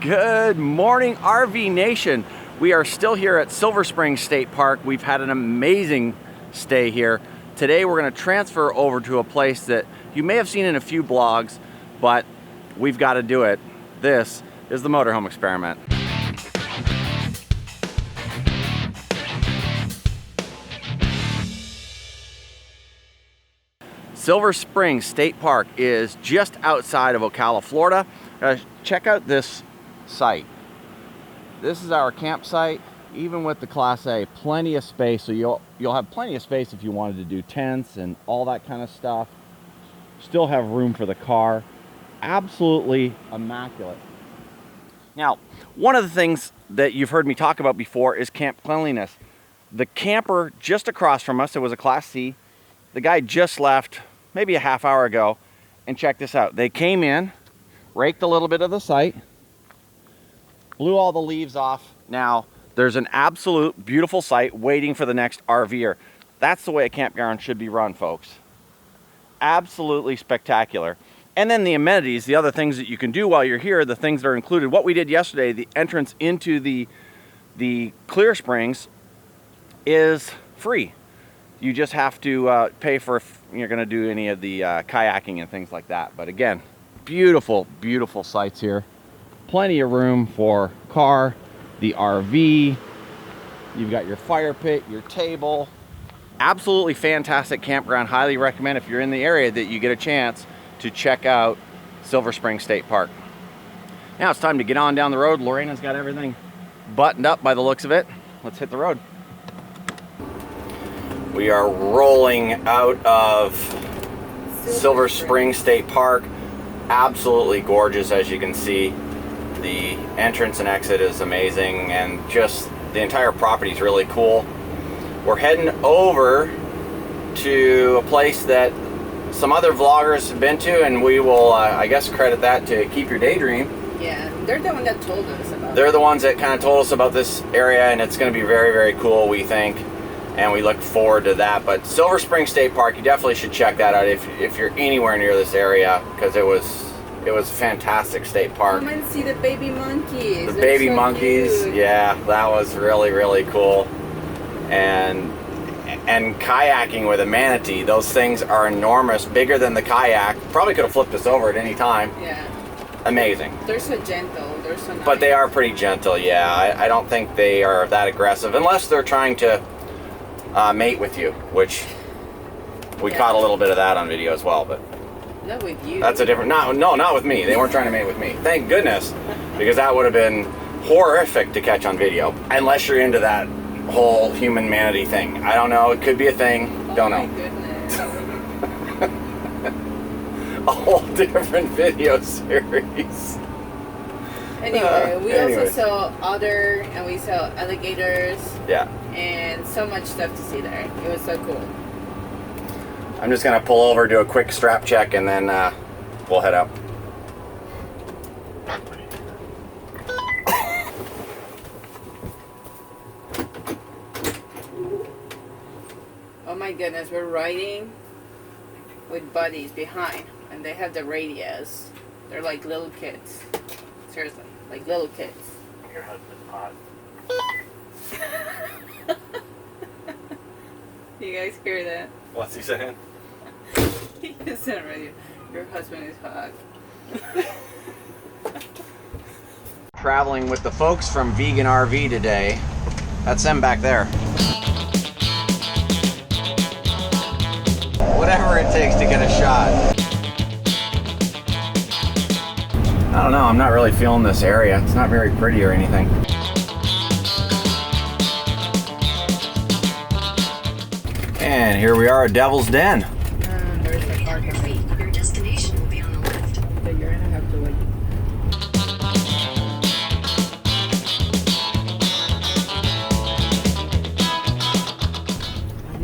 Good morning, RV Nation. We are still here at Silver Spring State Park. We've had an amazing stay here. Today we're going to transfer over to a place that you may have seen in a few blogs, but we've got to do it. This is the Motorhome experiment. Silver Spring State Park is just outside of Ocala, Florida. Check out this site. This is our campsite. Even with the Class A, plenty of space, so you'll have plenty of space if you wanted to do tents and all that kind of stuff. Still have room for the car. Absolutely immaculate. Now, one of the things that you've heard me talk about before is camp cleanliness. The camper just across from us, it was a Class C. The guy just left maybe a half hour ago, and check this out. They came in, raked a little bit of the site, blew all the leaves off. Now, there's an absolute beautiful site waiting for the next RVer. That's the way a campground should be run, folks. Absolutely spectacular. And then the amenities, the other things that you can do while you're here, the things that are included. What we did yesterday, the entrance into the Clear Springs is free. You just have to pay for if you're going to do any of the kayaking and things like that. But again, beautiful, beautiful sites here. Plenty of room for car, the RV. You've got your fire pit, your table. Absolutely fantastic campground. Highly recommend if you're in the area that you get a chance to check out Silver Spring State Park. Now it's time to get on down the road. Lorena's got everything buttoned up by the looks of it. Let's hit the road. We are rolling out of Silver Spring State Park. Absolutely gorgeous, as you can see. The entrance and exit is amazing, and just the entire property is really cool. We're heading over to a place that some other vloggers have been to, and we will, I guess, credit that to Keep Your Daydream. Yeah, they're the one that told us about it. They're the ones that kind of told us about this area, and it's going to be very, very cool, we think. And we look forward to that. But Silver Spring State Park, you definitely should check that out if you're anywhere near this area, because it was a fantastic state park. Come and see the baby monkeys. The baby monkeys, cute. Yeah, that was really, really cool. And kayaking with a manatee, those things are enormous, bigger than the kayak. Probably could have flipped us over at any time. Yeah. Amazing. They're so gentle. They're so nice. But they are pretty gentle, yeah. I don't think they are that aggressive, unless they're trying to mate with you, which we caught a little bit of that on video as well, but not with you. That's a different, no, not with me. They weren't trying to mate with me. Thank goodness, because that would have been horrific to catch on video, unless you're into that whole human manatee thing. I don't know, it could be a thing, don't know. Oh my goodness. A whole different video series. Anyway, we also saw otter, and we saw alligators. Yeah. And so much stuff to see there. It was so cool. I'm just gonna pull over, do a quick strap check, and then we'll head out. Oh my goodness, we're riding with buddies behind, and they have the radios. They're like little kids. Seriously, like little kids. Your husband's hot. You guys hear that? What's he saying? He just said already, your husband is hot. Traveling with the folks from Vegan RV today. That's them back there. Whatever it takes to get a shot. I don't know, I'm not really feeling this area. It's not very pretty or anything. And here we are at Devil's Den. There's a car coming. Your destination will be on the left. So you're gonna have to wait.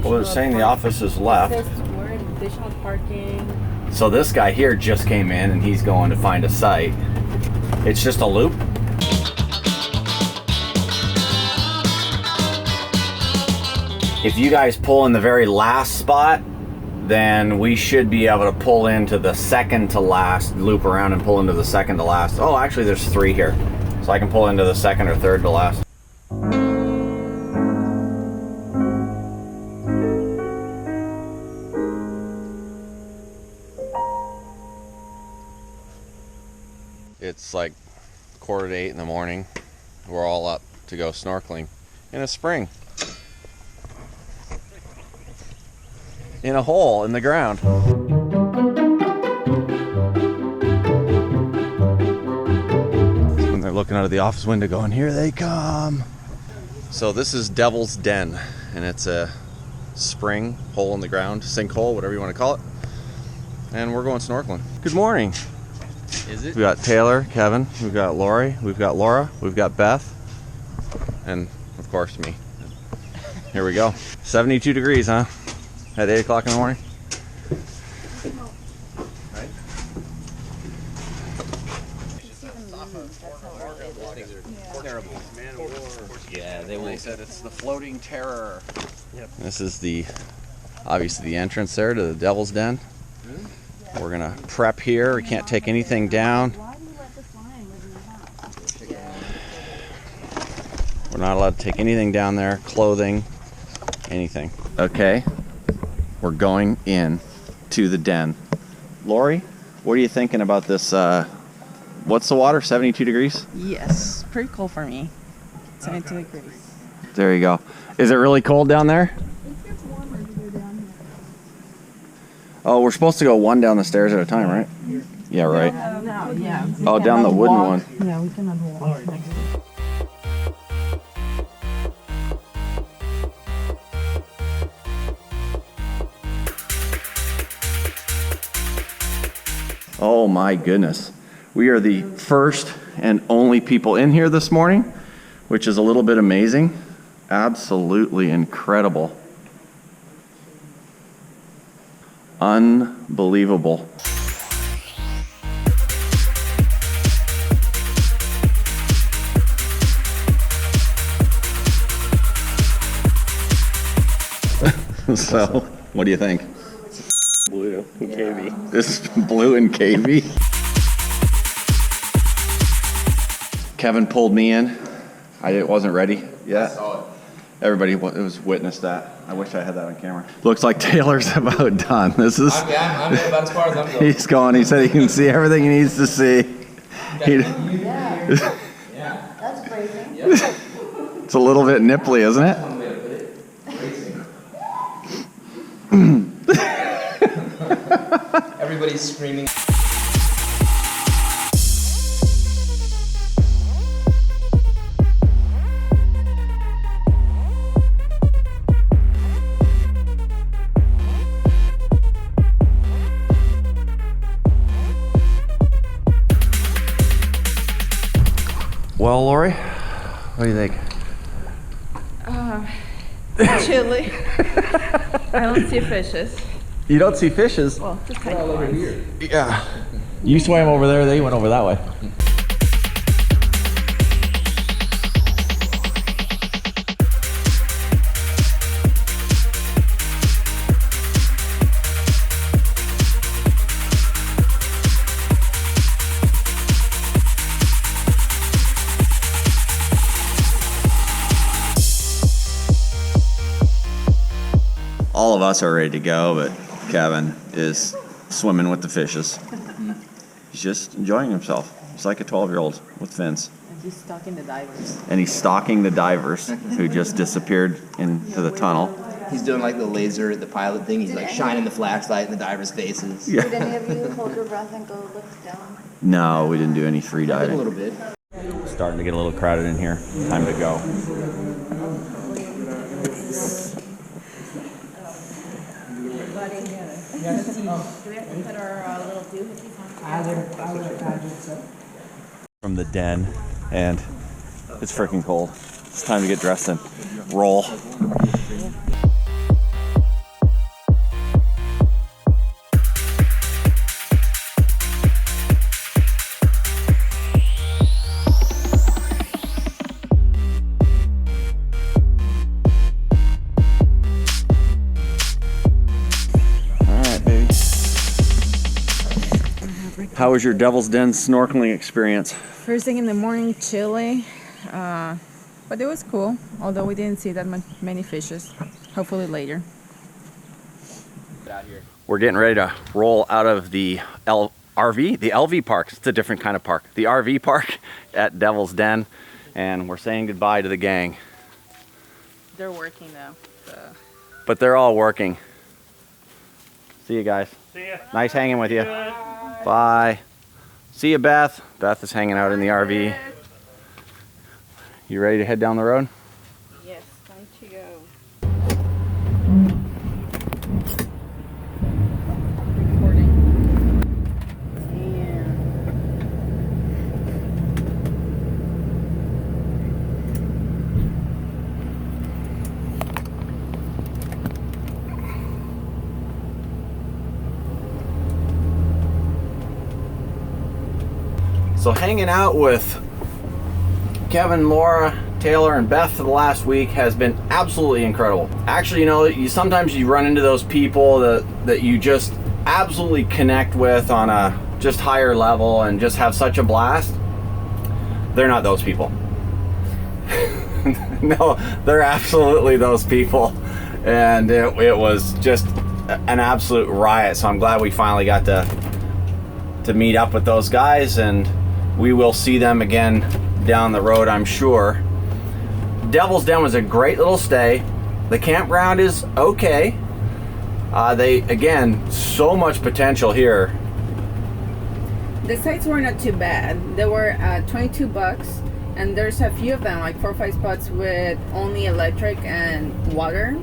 Well, they're saying the office is left. It says we're in additional parking. So this guy here just came in and he's going to find a site. It's just a loop. If you guys pull in the very last spot, then we should be able to pull into the second to last, loop around and pull into the second to last. Oh, actually there's three here. So I can pull into the second or third to last. It's like 7:45 in the morning. We're all up to go snorkeling in a spring. In a hole in the ground. When they're looking out of the office window going, here they come. So this is Devil's Den, and it's a spring, hole in the ground, sinkhole, whatever you want to call it. And we're going snorkeling. Good morning. Is it? We've got Taylor, Kevin, we've got Lori, we've got Laura, we've got Beth, and of course me. Here we go. 72 degrees, huh? At 8 o'clock in the morning? Right? Yeah, They said it's the floating terror. Yep. This is obviously the entrance there to the Devil's Den. We're gonna prep here. We can't take anything down. We're not allowed to take anything down there, clothing, anything. Okay, we're going in to the den. Lori, what are you thinking about this? What's the water, 72 degrees? Yes, pretty cold for me. 72 degrees. There you go. Is it really cold down there? Oh, we're supposed to go one down the stairs at a time, right? Yeah, right. Yeah. Oh, down the wooden one. Yeah, we can walk. Oh my goodness. We are the first and only people in here this morning, which is a little bit amazing. Absolutely incredible. Unbelievable. So, what do you think? Blue and KV. This is blue and KV. Kevin pulled me in. I wasn't ready yet. I saw it. Everybody was witnessed that. I wish I had that on camera. Looks like Taylor's about done. This is. I'm about as far as I'm going. He's going. He said he can see everything he needs to see. Yeah. That's crazy. Yep. It's a little bit nipply, isn't it? One way to put it. Racing. Everybody's screaming. Well, Lori, what do you think? Chilly. I don't see fishes. You don't see fishes? Well, just They're all over here. Yeah. You swam over there, they went over that way. All of us are ready to go, but Kevin is swimming with the fishes. He's just enjoying himself. He's like a 12-year-old with fins. And he's stalking the divers. And he's stalking the divers who just disappeared into the tunnel. He's doing like the laser, the pilot thing. He's like shining the flashlight in the divers' faces. Yeah. Did any of you hold your breath and go look down? No, we didn't do any free A diving. little bit. Starting to get a little crowded in here. Time to go. Do we have to put our little doohickeys on? From the den, and it's freaking cold. It's time to get dressed and roll. How was your Devil's Den snorkeling experience? First thing in the morning, chilly, but it was cool. Although we didn't see that many fishes. Hopefully later. We're getting ready to roll out of the LV park. It's a different kind of park. The RV park at Devil's Den, and we're saying goodbye to the gang. They're working though. So. But they're all working. See you guys. See ya. Nice hanging with you. Bye. See you, Beth. Beth is hanging out in the RV. You ready to head down the road? Yes, time to go. Recording. Yeah. So hanging out with Kevin, Laura, Taylor, and Beth for the last week has been absolutely incredible. Actually, you know, sometimes you run into those people that you just absolutely connect with on a just higher level and just have such a blast. They're not those people. No, they're absolutely those people. And it was just an absolute riot. So I'm glad we finally got to meet up with those guys, and we will see them again down the road, I'm sure. Devil's Den was a great little stay. The campground is okay. Again, so much potential here. The sites were not too bad. They were $22, and there's a few of them, like 4 or 5 spots with only electric and water.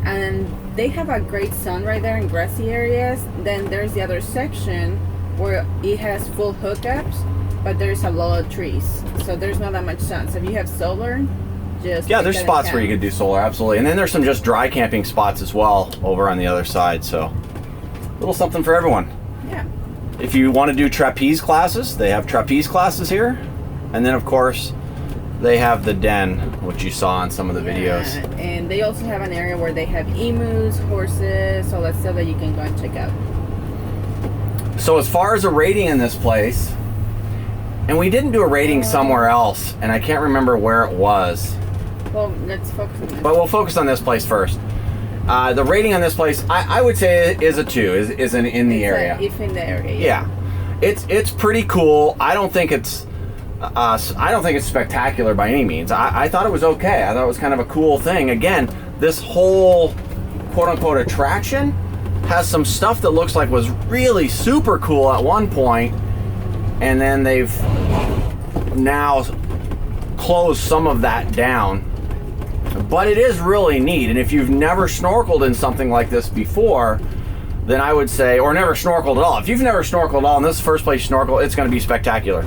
And they have a great sun right there in grassy areas. Then there's the other section where it has full hookups, but there's a lot of trees, so there's not that much sun. So if you have solar, just there's spots where you could do solar, absolutely. And then there's some just dry camping spots as well over on the other side. So a little something for everyone. Yeah. If you want to do trapeze classes, they have trapeze classes here. And then of course they have the den, which you saw in some of the videos. And they also have an area where they have emus, horses, all that stuff that you can go and check out. So as far as a rating in this place, and we didn't do a rating somewhere else, and I can't remember where it was. Well, let's focus on this. But we'll focus on this place first. The rating on this place, I would say is a 2, is in the area. If in the area. Yeah. It's pretty cool. I don't think it's spectacular by any means. I thought it was okay. I thought it was kind of a cool thing. Again, this whole quote-unquote attraction has some stuff that looks like was really super cool at one point, and then they've now closed some of that down. But it is really neat, and if you've never snorkeled in something like this before, then I would say, or never snorkeled at all. If you've never snorkeled at all and this is the first place you snorkel, it's going to be spectacular.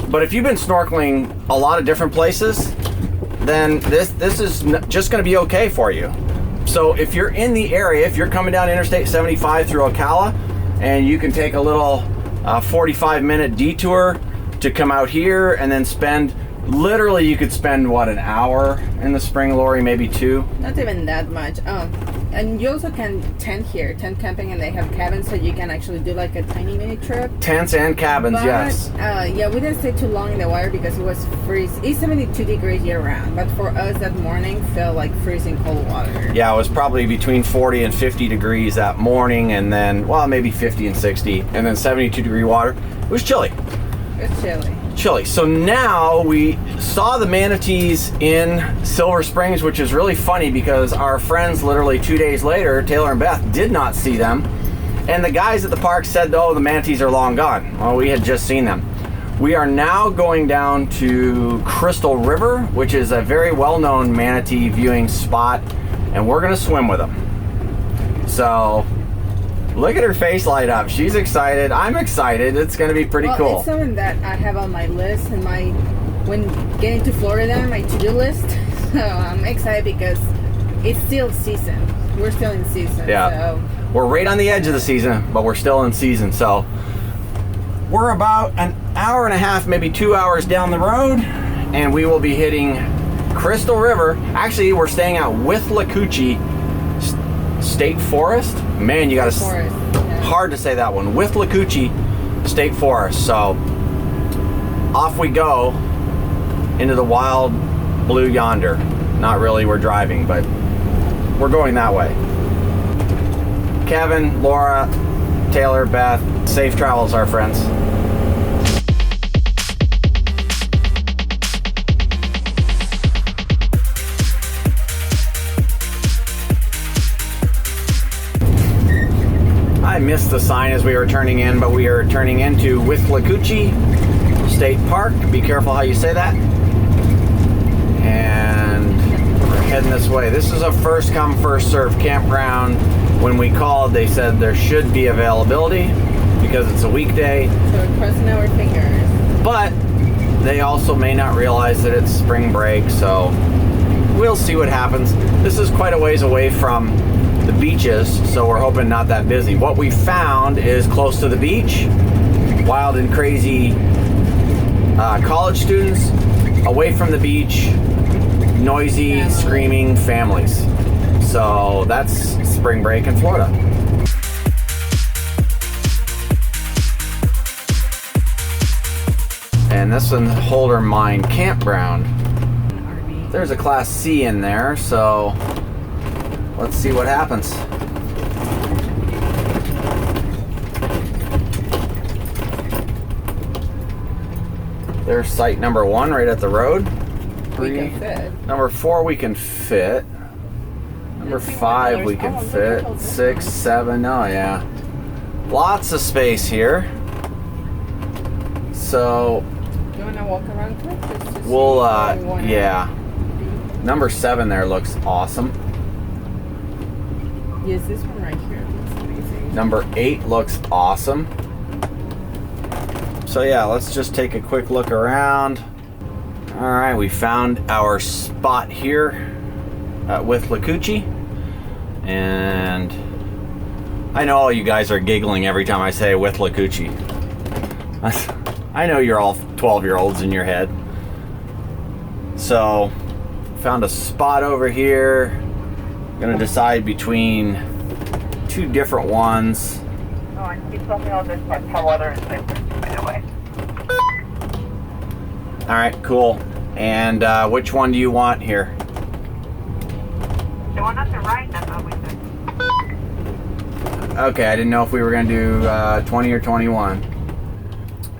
But if you've been snorkeling a lot of different places, then this is just going to be okay for you. So if you're in the area, if you're coming down Interstate 75 through Ocala, and you can take a little 45-minute detour to come out here and then spend, literally you could spend, what, an hour in the spring lorry, maybe 2? Not even that much. And you also can tent here, tent camping, and they have cabins, so you can actually do like a tiny mini trip. Tents and cabins, but, yes. Yeah, we didn't stay too long in the water because it was freezing. It's 72 degrees year round, but for us that morning felt like freezing cold water. Yeah, it was probably between 40 and 50 degrees that morning, and then, well, maybe 50 and 60, and then 72 degree water. It was chilly. It's chilly. So now we saw the manatees in Silver Springs, which is really funny because our friends literally 2 days later, Taylor and Beth, did not see them. And the guys at the park said, oh, the manatees are long gone. Well, we had just seen them. We are now going down to Crystal River, which is a very well-known manatee viewing spot, and we're gonna swim with them. So look at her face light up. She's excited. I'm excited. It's going to be pretty cool. It's something that I have on my list and when getting to Florida, my to-do list. So I'm excited because it's still season. We're still in season. Yeah. So. We're right on the edge of the season, but we're still in season. So we're about an hour and a half, maybe 2 hours down the road, and we will be hitting Crystal River. Actually, we're staying at Withlacoochee State Forest. Man, you gotta. Forest. Yeah. hard to say that one. Withlacoochee State Forest. So off we go into the wild blue yonder. Not really, we're driving, but we're going that way. Kevin, Laura, Taylor, Beth, safe travels, our friends. I missed the sign as we were turning in, but we are turning into Withlacoochee State Park. Be careful how you say that. And we're heading this way. This is a first come, first served campground. When we called, they said there should be availability because it's a weekday. So we're crossing our fingers. But they also may not realize that it's spring break, so we'll see what happens. This is quite a ways away from the beaches, so we're hoping not that busy. What we found is close to the beach, wild and crazy college students, away from the beach, noisy, screaming families. So that's spring break in Florida. And this one's Holder Mine Campground. There's a Class C in there, so let's see what happens. There's site number 1 right at the road. We can fit. Number 4 we can fit. Number 5 we can fit. 6, 7, oh yeah. Lots of space here. So You want to walk around quick? Just to we'll, see where we wanna yeah. be? Number 7 there looks awesome. Yes, this one right here looks amazing. Number 8 looks awesome. So yeah, let's just take a quick look around. All right, we found our spot here at Withlacoochee. And I know all you guys are giggling every time I say Withlacoochee. I know you're all 12-year-olds in your head. So, found a spot over here. Gonna decide between 2 different ones. Oh, and he told me all this about how water is by the way. All right, cool. And which one do you want here? The one at the right, that's what we said. Okay, I didn't know if we were gonna do 20 or 21.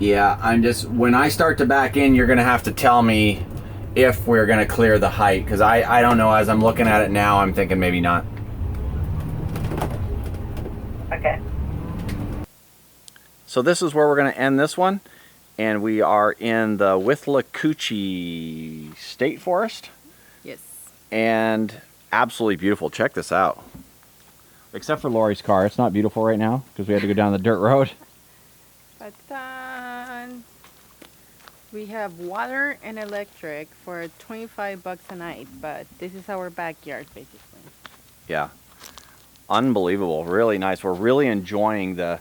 Yeah, I'm just, when I start to back in, you're gonna have to tell me if we're gonna clear the height, because I don't know, as I'm looking at it now, I'm thinking maybe not. Okay. So this is where we're gonna end this one, and we are in the Withlacoochee State Forest, Yes. and absolutely beautiful. Check this out. Except for Lori's car, it's not beautiful right now because we had to go down the dirt road. But we have water and electric for $25 a night, but this is our backyard basically. Yeah, unbelievable, really nice. We're really enjoying the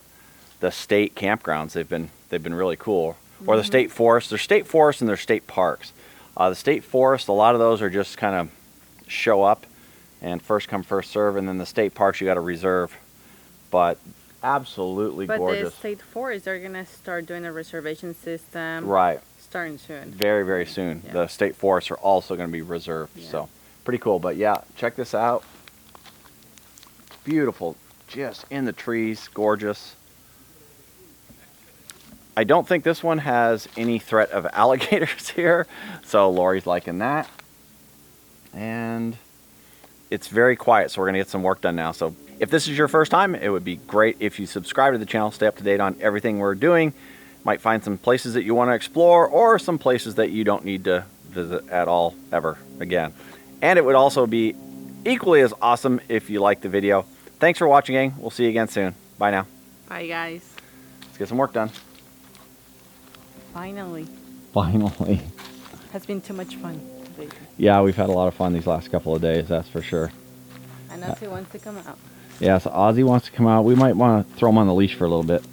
state campgrounds. They've been really cool. Or the state forest. There's state forests and there's state parks. The state forest, a lot of those are just kind of show up and first come first serve, and then the state parks you got to reserve. But absolutely gorgeous. But the state forest, they're gonna start doing a reservation system. Right. Starting soon. Very, very soon. Yeah. The state forests are also going to be reserved. Yeah. So pretty cool. But yeah, check this out. Beautiful. Just in the trees. Gorgeous. I don't think this one has any threat of alligators here. So Lori's liking that. And it's very quiet, so we're going to get some work done now. So if this is your first time, it would be great if you subscribe to the channel, stay up to date on everything we're doing. Might find some places that you want to explore, or some places that you don't need to visit at all ever again. And it would also be equally as awesome if you liked the video. Thanks for watching, gang. We'll see you again soon. Bye now. Bye guys. Let's get some work done. Finally. Finally. Has been too much fun. Yeah, we've had a lot of fun these last couple of days, that's for sure. And Ozzy wants to come out. Yeah, so Ozzy wants to come out. We might want to throw him on the leash for a little bit.